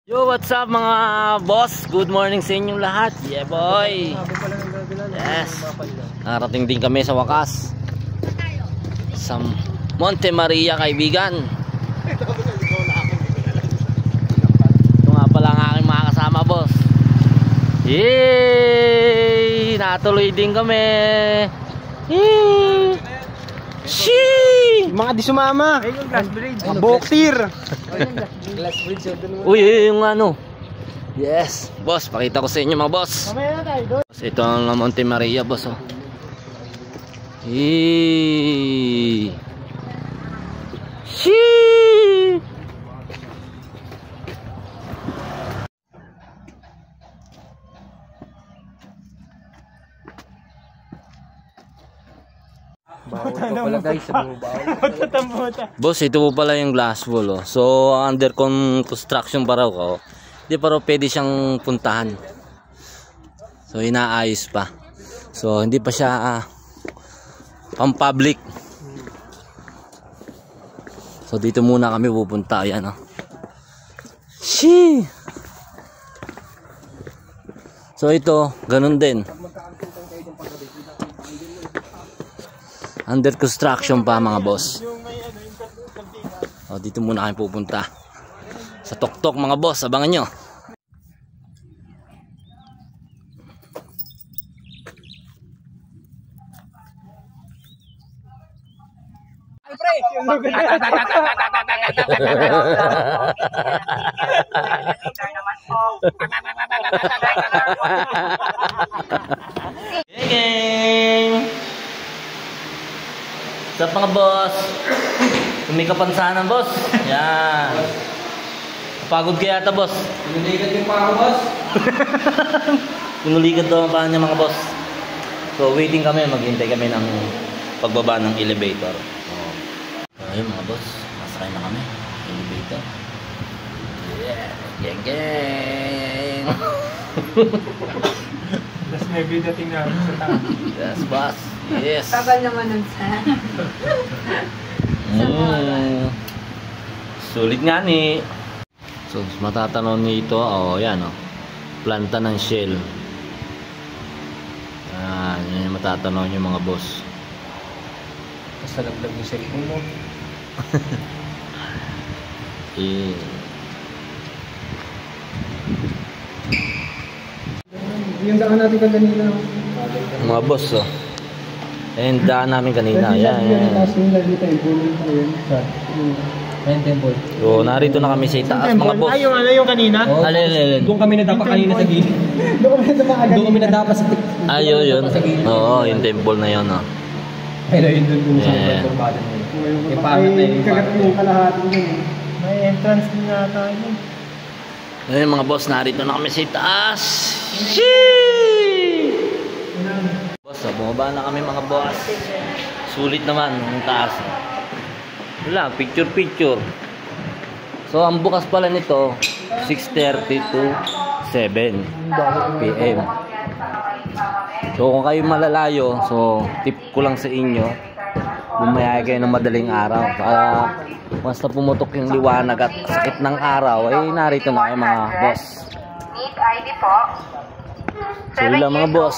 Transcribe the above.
Yo, what's up mga boss? Good morning sa inyong lahat. Yeah boy. Yes. Narating din kami sa wakas sa Monte Maria, kaibigan. Ito nga pala ang aking mga kasama, boss. Yay! Natuloy din kami. Yay! Shee! Mga di sumama. Boktir. Uy, yung ano. Yes, boss, pakita ko sa inyo mga boss. Ito ang Monte Maria, boss, oh. Eee. Shee! Boss, ito po pala yung glass wall, oh. So under construction pa raw ko. Hindi pa raw pwede siyang puntahan. So inaayos pa. So hindi pa siya pang public. So dito muna kami pupunta. Ayan, oh. Shee! So ito, ganun din. Under construction pa mga boss. O, dito muna kami pupunta sa Tuktok mga boss, abangan nyo. What's up mga boss? Kumikapansanan boss. Yan. Pagod kaya ata boss. Pinulikat yung pa ako, boss. Pinulikat daw ang paa niya mga boss. So waiting kami, maghintay kami ng pagbaba ng elevator. Ayun mga boss, masakay na kami. Elevator. Yeah, gang gang. Tapos may dating namin sa taas. Yes boss. Yes. Tagal naman ng saan. Sulit nga ni. So matatanong nito, oh yan, oh. Planta ng shell. Yan yung matatanong yung mga boss. Kasalaglag yung cellphone mo. Yung daan natin kanina. Mga boss, oh. Ayun, daan namin kanina. Yan, yan. So, narito na kami sa itaas, mga boss. Ay, yung ano yung kanina? Alin. Doon kami nadapa kanina sa gilid. Doon kami nadapa sa gilid. Ayun, yun. Oo, yung temple na yun, oh. Ayun, yun doon sa barbadan mo. Yung pangat na yung kagat yung kalahati yun. May entrance din yata yun. Ayun, mga boss, narito na kami sa itaas. Sheesh! Boss, bumaba na kami mga boss. Sulit naman ang taas. Wala, picture. So ang bukas pala nito 6:30 to 7 PM. So kung kayo malalayo, so tip ko lang sa inyo, bumaya kayo ng madaling araw para basta pumutok yung liwanag at sakit ng araw, ay narito na kayo mga boss. Need ID po. So yun lang mga boss.